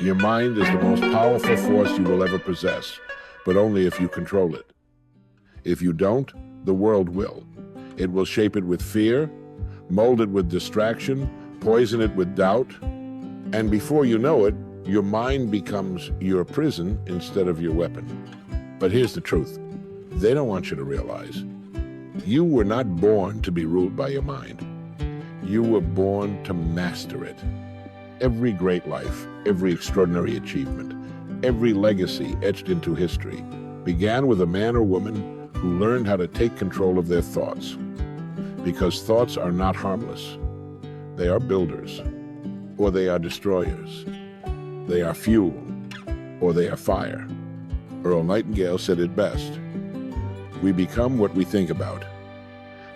Your mind is the most powerful force you will ever possess, but only if you control it. If you don't, the world will. It will shape it with fear, mold it with distraction, poison it with doubt, and before you know it, your mind becomes your prison instead of your weapon. But here's the truth. They don't want you to realize. You were not born to be ruled by your mind. You were born to master it. Every great life, every extraordinary achievement, every legacy etched into history began with a man or woman who learned how to take control of their thoughts. Because thoughts are not harmless. They are builders, or they are destroyers. They are fuel, or they are fire. Earl Nightingale said it best. We become what we think about.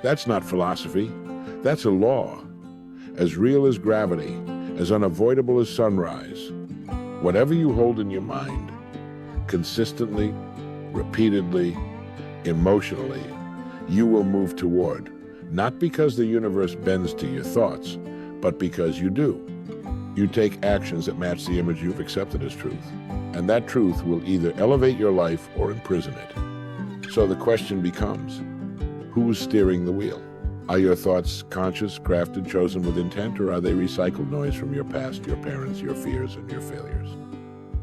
That's not philosophy. That's a law. As real as gravity, as unavoidable as sunrise. Whatever you hold in your mind, consistently, repeatedly, emotionally, you will move toward, not because the universe bends to your thoughts, but because you do. You take actions that match the image you've accepted as truth, and that truth will either elevate your life or imprison it. So the question becomes, who's steering the wheel? Are your thoughts conscious, crafted, chosen with intent, or are they recycled noise from your past, your parents, your fears, and your failures?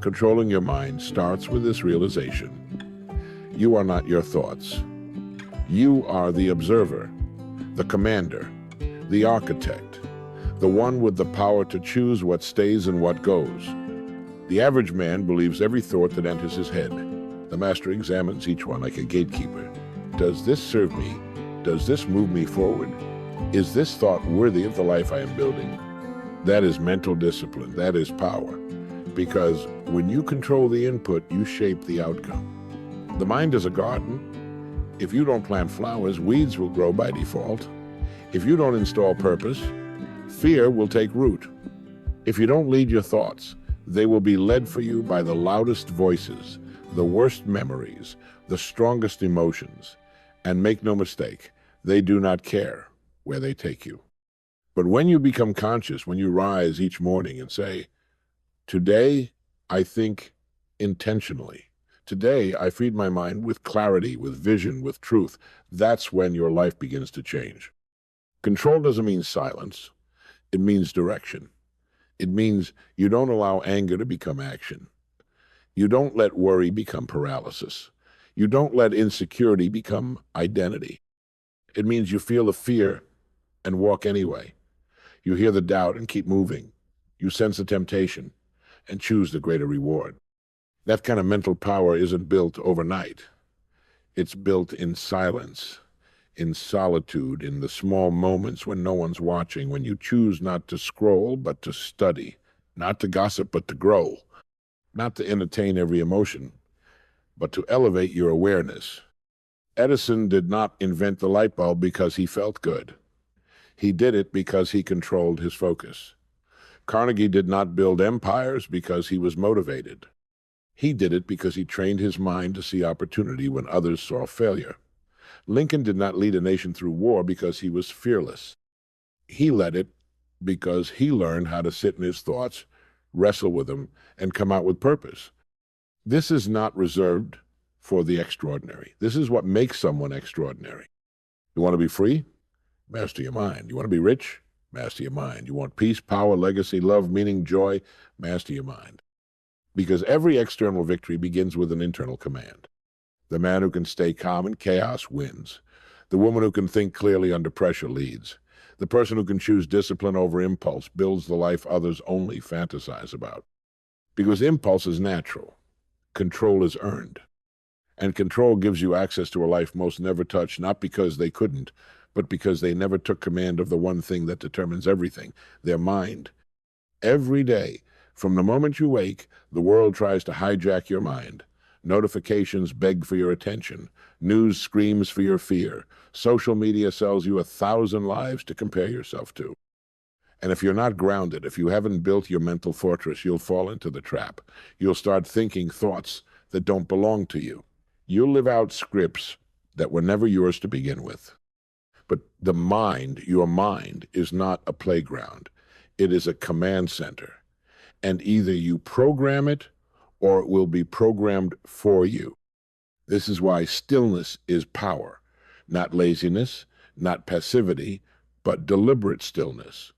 Controlling your mind starts with this realization. You are not your thoughts. You are the observer, the commander, the architect, the one with the power to choose what stays and what goes. The average man believes every thought that enters his head. The master examines each one like a gatekeeper. Does this serve me? Does this move me forward? Is this thought worthy of the life I am building? That is mental discipline. That is power. Because when you control the input, you shape the outcome. The mind is a garden. If you don't plant flowers, weeds will grow by default. If you don't install purpose, fear will take root. If you don't lead your thoughts, they will be led for you by the loudest voices, the worst memories, the strongest emotions. And make no mistake, they do not care where they take you. But when you become conscious, when you rise each morning and say, today I think intentionally. Today I feed my mind with clarity, with vision, with truth. That's when your life begins to change. Control doesn't mean silence. It means direction. It means you don't allow anger to become action. You don't let worry become paralysis. You don't let insecurity become identity. It means you feel the fear and walk anyway. You hear the doubt and keep moving. You sense the temptation and choose the greater reward. That kind of mental power isn't built overnight. It's built in silence, in solitude, in the small moments when no one's watching, when you choose not to scroll but to study, not to gossip but to grow, not to entertain every emotion, but to elevate your awareness. Edison did not invent the light bulb because he felt good. He did it because he controlled his focus. Carnegie did not build empires because he was motivated. He did it because he trained his mind to see opportunity when others saw failure. Lincoln did not lead a nation through war because he was fearless. He led it because he learned how to sit in his thoughts, wrestle with them, and come out with purpose. This is not reserved for the extraordinary. This is what makes someone extraordinary. You want to be free? Master your mind. You want to be rich? Master your mind. You want peace, power, legacy, love, meaning, joy? Master your mind. Because every external victory begins with an internal command. The man who can stay calm in chaos wins. The woman who can think clearly under pressure leads. The person who can choose discipline over impulse builds the life others only fantasize about. Because impulse is natural. Control is earned. And control gives you access to a life most never touched, not because they couldn't, but because they never took command of the one thing that determines everything, their mind. Every day, from the moment you wake, the world tries to hijack your mind. Notifications beg for your attention. News screams for your fear. Social media sells you 1,000 lives to compare yourself to. And if you're not grounded, if you haven't built your mental fortress, you'll fall into the trap. You'll start thinking thoughts that don't belong to you. You'll live out scripts that were never yours to begin with. But the mind, your mind, is not a playground. It is a command center. And either you program it or it will be programmed for you. This is why stillness is power, not laziness, not passivity, but deliberate stillness.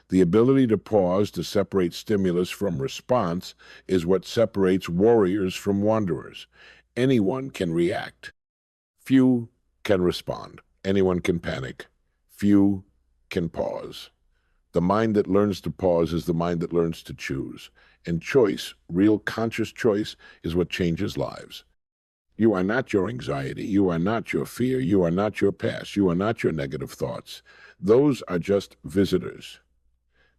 The ability to pause to separate stimulus from response is what separates warriors from wanderers. Anyone can react. Few can respond. Anyone can panic. Few can pause. The mind that learns to pause is the mind that learns to choose. And choice, real conscious choice, is what changes lives. You are not your anxiety. You are not your fear. You are not your past. You are not your negative thoughts. Those are just visitors.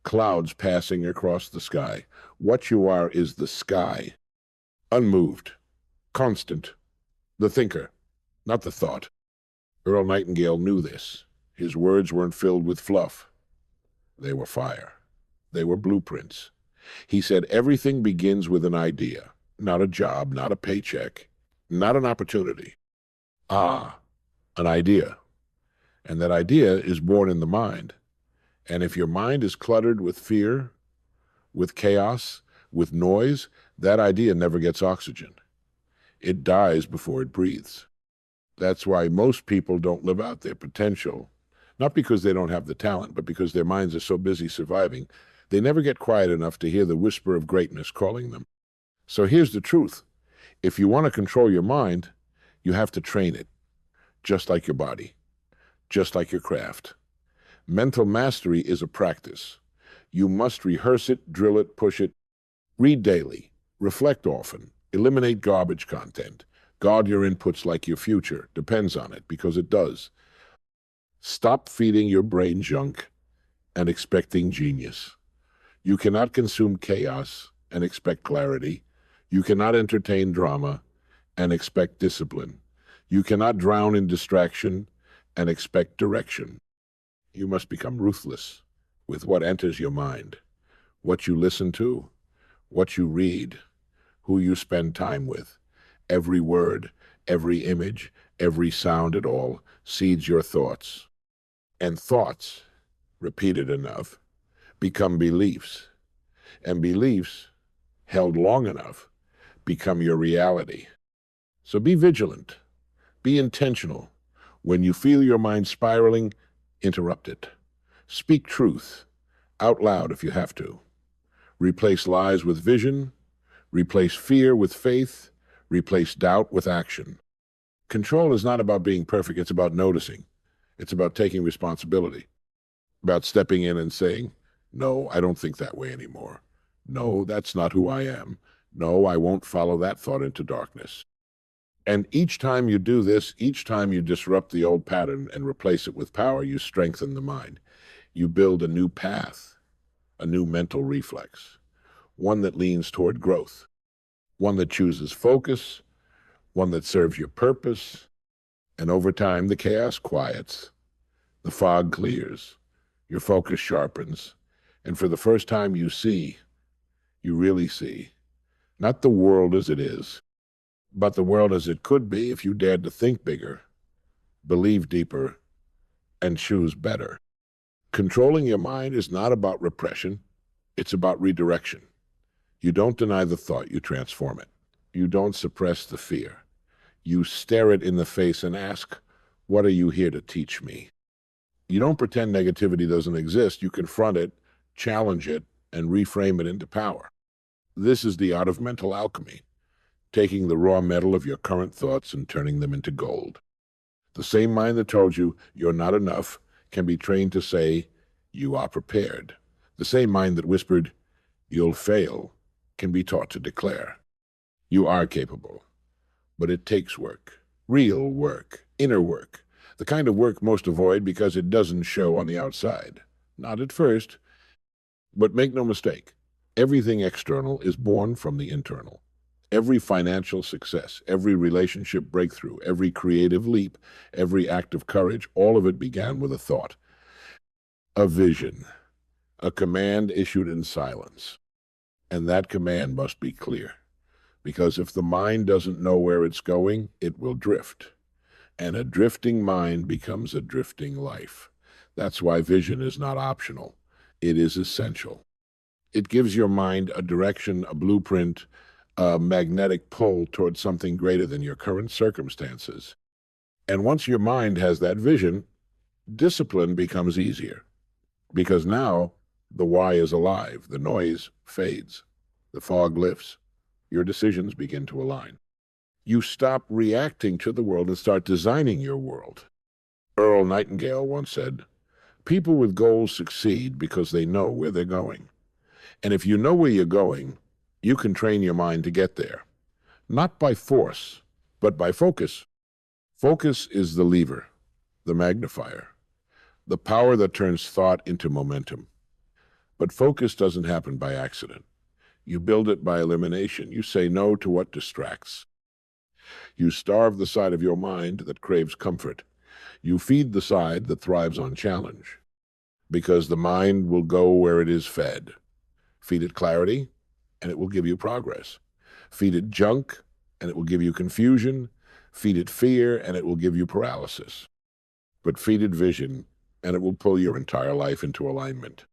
Clouds passing across the sky. What you are is the sky. Unmoved. Constant. The thinker, not the thought. Earl Nightingale knew this. His words weren't filled with fluff. They were fire. They were blueprints. He said everything begins with an idea, not a job, not a paycheck, not an opportunity. An idea. And that idea is born in the mind. And if your mind is cluttered with fear, with chaos, with noise, that idea never gets oxygen. It dies before it breathes. That's why most people don't live out their potential, not because they don't have the talent, but because their minds are so busy surviving. They never get quiet enough to hear the whisper of greatness calling them. So here's the truth. If you want to control your mind, you have to train it, just like your body, just like your craft. Mental mastery is a practice. You must rehearse it, drill it, push it. Read daily, reflect often, eliminate garbage content. Guard your inputs like your future. Depends on it, because it does. Stop feeding your brain junk and expecting genius. You cannot consume chaos and expect clarity. You cannot entertain drama and expect discipline. You cannot drown in distraction and expect direction. You must become ruthless with what enters your mind, what you listen to, what you read, who you spend time with. Every word, every image, every sound at all seeds your thoughts. And thoughts, repeated enough, become beliefs. And beliefs, held long enough, become your reality. So be vigilant. Be intentional. When you feel your mind spiraling, interrupt it. Speak truth, out loud if you have to. Replace lies with vision. Replace fear with faith. Replace doubt with action. Control is not about being perfect. It's about noticing. It's about taking responsibility. About stepping in and saying, no, I don't think that way anymore. No, that's not who I am. No, I won't follow that thought into darkness. And each time you do this, each time you disrupt the old pattern and replace it with power, you strengthen the mind. You build a new path, a new mental reflex, one that leans toward growth, one that chooses focus, one that serves your purpose. And over time, the chaos quiets, the fog clears, your focus sharpens, and for the first time you see, you really see, not the world as it is, but the world as it could be if you dared to think bigger, believe deeper, and choose better. Controlling your mind is not about repression, it's about redirection. You don't deny the thought, you transform it. You don't suppress the fear. You stare it in the face and ask, what are you here to teach me? You don't pretend negativity doesn't exist. You confront it, challenge it, and reframe it into power. This is the art of mental alchemy, taking the raw metal of your current thoughts and turning them into gold. The same mind that told you you're not enough can be trained to say you are prepared. The same mind that whispered you'll fail can be taught to declare you are capable. But it takes work, real work, inner work, the kind of work most avoid because it doesn't show on the outside. Not at first, but make no mistake, everything external is born from the internal. Every financial success, every relationship breakthrough, every creative leap, every act of courage, all of it began with a thought, a vision, a command issued in silence. And that command must be clear, because if the mind doesn't know where it's going, it will drift. And a drifting mind becomes a drifting life. That's why vision is not optional. It is essential. It gives your mind a direction, a blueprint, a magnetic pull towards something greater than your current circumstances. And once your mind has that vision, discipline becomes easier because now the why is alive, the noise fades, the fog lifts, your decisions begin to align. You stop reacting to the world and start designing your world. Earl Nightingale once said, "People with goals succeed because they know where they're going. And if you know where you're going, you can train your mind to get there, not by force, but by focus." Focus is the lever, the magnifier, the power that turns thought into momentum. But focus doesn't happen by accident. You build it by elimination. You say no to what distracts. You starve the side of your mind that craves comfort. You feed the side that thrives on challenge. Because the mind will go where it is fed. Feed it clarity, and it will give you progress. Feed it junk, and it will give you confusion. Feed it fear, and it will give you paralysis. But feed it vision, and it will pull your entire life into alignment.